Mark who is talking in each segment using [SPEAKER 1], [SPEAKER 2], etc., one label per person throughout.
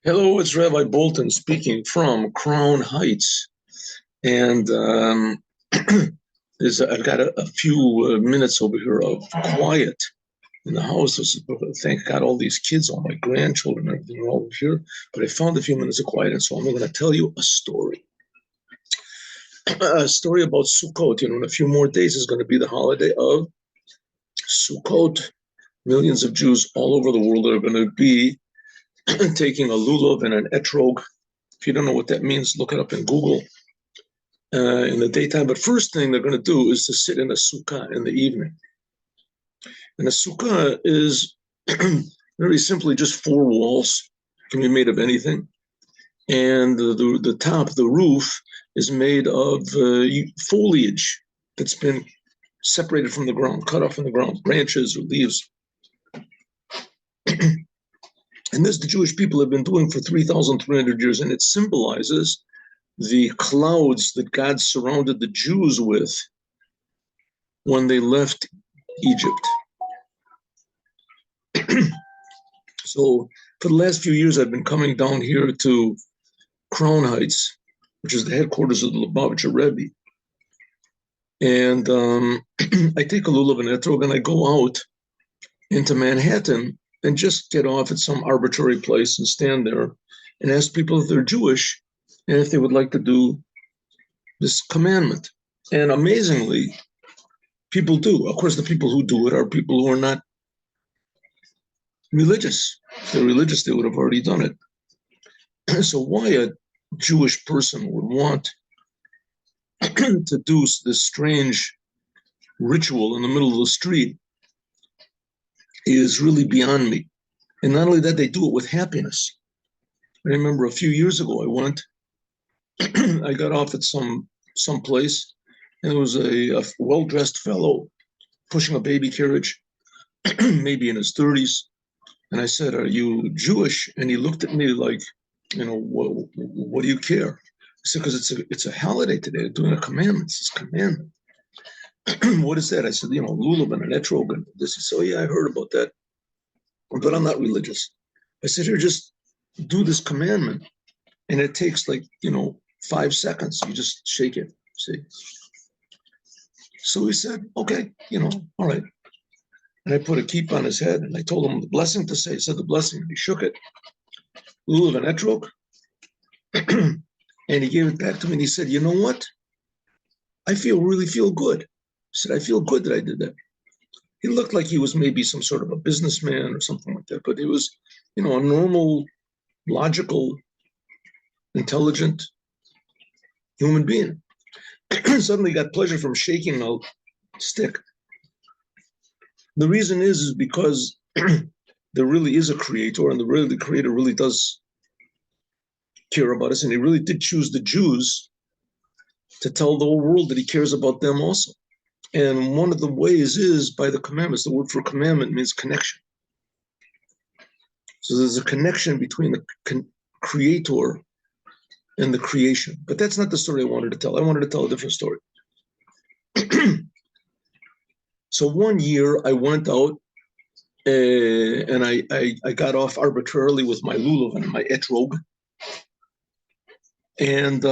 [SPEAKER 1] Hello, it's Rabbi Bolton speaking from Crown Heights. And I've got a few minutes over here of quiet in the house. Thank God all these kids, all my grandchildren, everything are all here. But I found a few minutes of quiet, and so I'm going to tell you a story. A story about Succot. In a few more days is going to be the holiday of Succot. Millions of Jews all over the world are going to be taking a lulav and an etrog. If you don't know what that means, look it up in Google in the daytime. But first thing they're going to do is to sit in a sukkah in the evening. And a sukkah is very simply just four walls, can be made of anything. And the top, the roof, is made of foliage that's been separated from the ground, cut off from the ground, branches or leaves. And this the Jewish people have been doing for 3,300 years, and it symbolizes the clouds that God surrounded the Jews with when they left Egypt. So for the last few years, I've been coming down here to Crown Heights, which is the headquarters of the Lubavitcher Rebbe. And I take a lulav and etrog, and I go out into Manhattan and just get off at some arbitrary place and stand there and ask people if they're Jewish and if they would like to do this commandment. And amazingly, people do. Of course, the people who do it are people who are not religious. If they're religious, they would have already done it. So why a Jewish person would want to do this strange ritual in the middle of the street is really beyond me. And not only that, they do it with happiness. I remember a few years ago, I went, I got off at some place, and there was a well-dressed fellow pushing a baby carriage, maybe in his 30s. And I said, "Are you Jewish?" And he looked at me like, what do you care? I said, "Because it's a holiday today. They're doing a commandment. It's a commandment." What is that? I said, lulav and an etrog and this. He said, "Oh, yeah, I heard about that, but I'm not religious." I said, "Here, just do this commandment, and it takes 5 seconds. You just shake it, see?" So he said, "Okay, all right." And I put a kippah on his head, and I told him the blessing to say. He said the blessing, and he shook it, lulav and etrog, and he gave it back to me, and he said, "You know what? I really feel good." I said, "I feel good that I did that." He looked like he was maybe some sort of a businessman or something like that, but he was, a normal, logical, intelligent human being. Suddenly got pleasure from shaking a stick. The reason is because there really is a creator, and the creator really does care about us, and he really did choose the Jews to tell the whole world that he cares about them also. And one of the ways is by the commandments. The word for commandment means connection. So there's a connection between the creator and the creation. But that's not the story I wanted to tell. I wanted to tell a different story. So one year I went out and I got off arbitrarily with my lulav and my etrog. And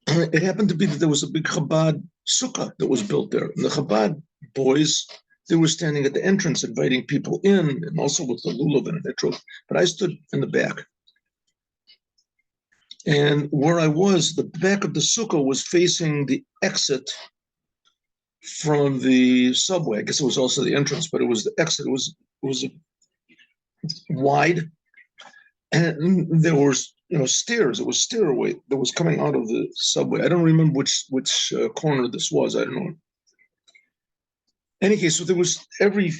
[SPEAKER 1] it happened to be that there was a big Chabad sukkah that was built there. And the Chabad boys, they were standing at the entrance inviting people in, and also with the lulav and an etrog. But I stood in the back. And where I was, the back of the sukkah was facing the exit from the subway. I guess it was also the entrance, but it was the exit. It was wide, and there was stairs. It was stairway that was coming out of the subway. I don't remember which corner this was. I don't know. In any case, so there was every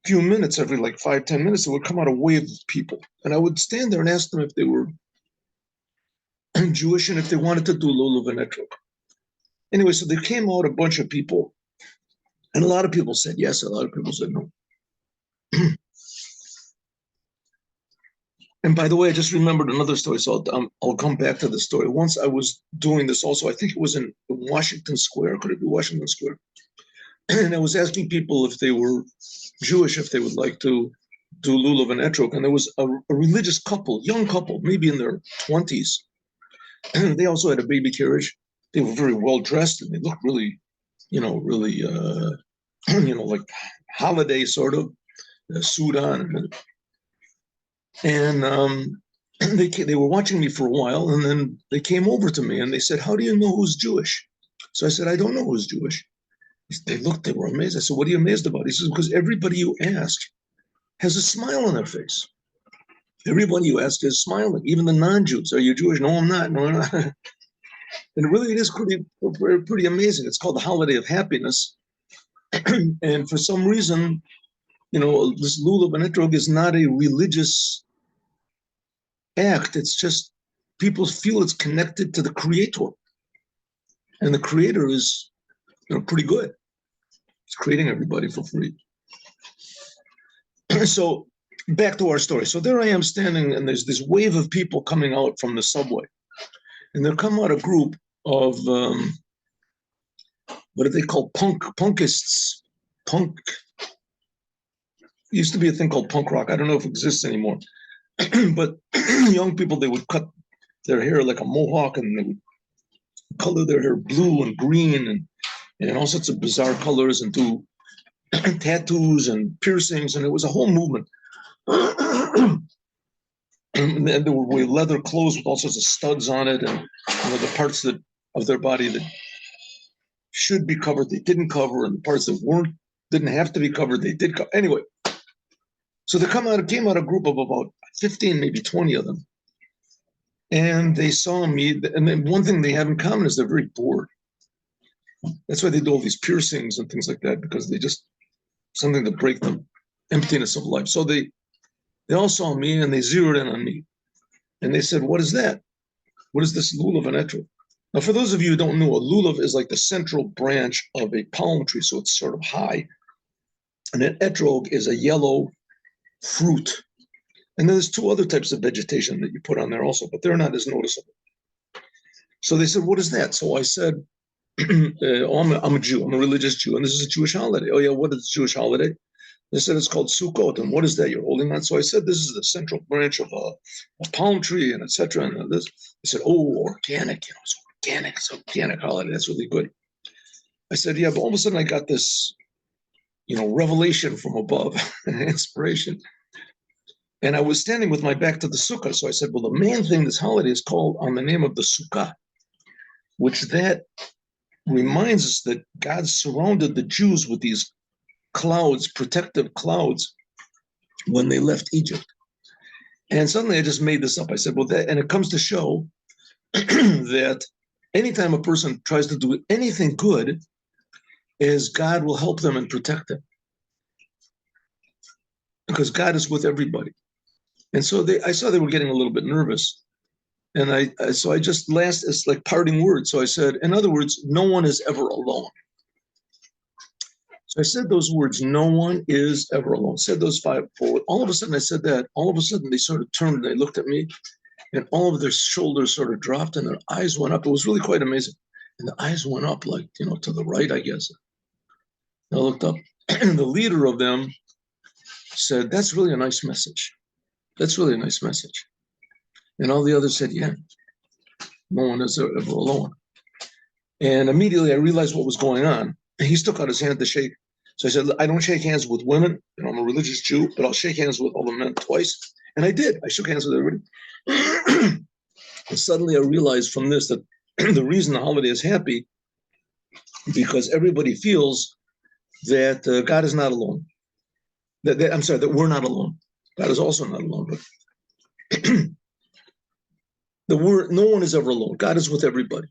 [SPEAKER 1] few minutes, every 5-10 minutes, there would come out a wave of people, and I would stand there and ask them if they were Jewish and if they wanted to do lulav and etrog. Anyway, so there came out a bunch of people, and a lot of people said yes, a lot of people said no. And by the way, I just remembered another story, so I'll come back to the story. Once I was doing this also, I think it was in Washington Square. Could it be Washington Square? And I was asking people if they were Jewish, if they would like to do lulav and etrog, and there was a religious couple, young couple, maybe in their 20s. They also had a baby carriage. They were very well dressed, and they looked really, really, like holiday sort of, suit on. And they were watching me for a while, and then they came over to me and they said, "How do you know who's Jewish?" So I said, "I don't know who's Jewish." They were amazed. I said, "What are you amazed about?" He says, "Because everybody you ask has a smile on their face. Everybody you ask is smiling, even the non-Jews. Are you Jewish? No, I'm not. No, I'm not." And really, it is pretty amazing. It's called the holiday of happiness. And for some reason, this lulav and etrog is not a religious act. It's just people feel it's connected to the creator. And the creator is, pretty good. He's creating everybody for free. So back to our story. So there I am standing, and there's this wave of people coming out from the subway. And there come out a group of, what do they call, punkists. Punk. It used to be a thing called punk rock. I don't know if it exists anymore. But young people, they would cut their hair like a mohawk, and they would color their hair blue and green and all sorts of bizarre colors, and do tattoos and piercings, and it was a whole movement. And they would wear leather clothes with all sorts of studs on it, and the parts of their body that should be covered, they didn't cover, and the parts that didn't have to be covered, they did cover. Anyway, so came out a group of about 15, maybe 20 of them. And they saw me, and then one thing they have in common is they're very bored. That's why they do all these piercings and things like that, because they just, something to break the emptiness of life. So they all saw me, and they zeroed in on me. And they said, "What is that? What is this lulav and etrog?" Now, for those of you who don't know, a lulav is like the central branch of a palm tree, so it's sort of high. And an etrog is a yellow fruit. And then there's two other types of vegetation that you put on there also, but they're not as noticeable. So they said, "What is that?" So I said, I'm a Jew. I'm a religious Jew, and this is a Jewish holiday. "Oh yeah, what is a Jewish holiday?" They said, "It's called Succot." "And what is that you're holding on?" So I said, "This is the central branch of a palm tree, and etc." And this, they said, "Oh, organic, it's organic holiday. That's really good." I said, "Yeah," but all of a sudden I got this, revelation from above, inspiration. And I was standing with my back to the sukkah. So I said, "Well, the main thing this holiday is called on the name of the sukkah, which that reminds us that God surrounded the Jews with these clouds, protective clouds, when they left Egypt." And suddenly I just made this up. I said, "Well, and it comes to show that anytime a person tries to do anything good, is God will help them and protect them, because God is with everybody." And so I saw they were getting a little bit nervous. And so I just it's like parting words. So I said, in other words, no one is ever alone. So I said those words, no one is ever alone. Said those 5 forward. All of a sudden I said that. All of a sudden they sort of turned and they looked at me, and all of their shoulders sort of dropped and their eyes went up. It was really quite amazing. And the eyes went up like, to the right, I guess. I looked up, and the leader of them said, "That's really a nice message. That's really a nice message." And all the others said, "Yeah, no one is ever alone." And immediately I realized what was going on. He stuck out his hand to shake. So I said, "I don't shake hands with women. I'm a religious Jew, but I'll shake hands with all the men twice." And I did. I shook hands with everybody. And suddenly I realized from this that the reason the holiday is happy, because everybody feels that God is not alone. That we're not alone. God is also not alone, but no one is ever alone. God is with everybody.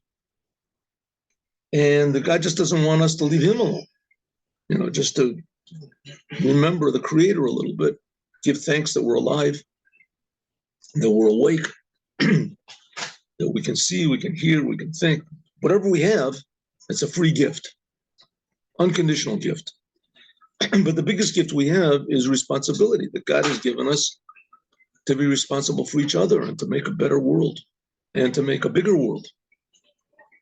[SPEAKER 1] And God just doesn't want us to leave him alone, just to remember the creator a little bit, give thanks that we're alive, that we're awake, that we can see, we can hear, we can think. Whatever we have, it's a free gift, unconditional gift. But the biggest gift we have is responsibility that God has given us to be responsible for each other and to make a better world and to make a bigger world.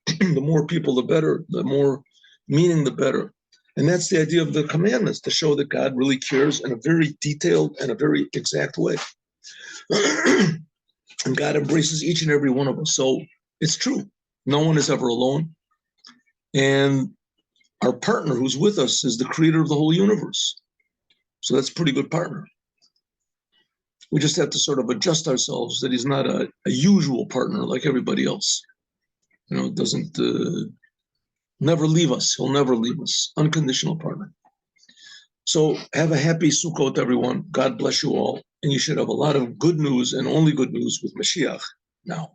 [SPEAKER 1] The more people, the better, the more meaning, the better. And that's the idea of the commandments, to show that God really cares in a very detailed and a very exact way. And God embraces each and every one of us. So it's true. No one is ever alone. And our partner who's with us is the creator of the whole universe. So that's a pretty good partner. We just have to sort of adjust ourselves that he's not a usual partner like everybody else. Doesn't never leave us. He'll never leave us. Unconditional partner. So have a happy Sukkot, everyone. God bless you all. And you should have a lot of good news and only good news with Mashiach now.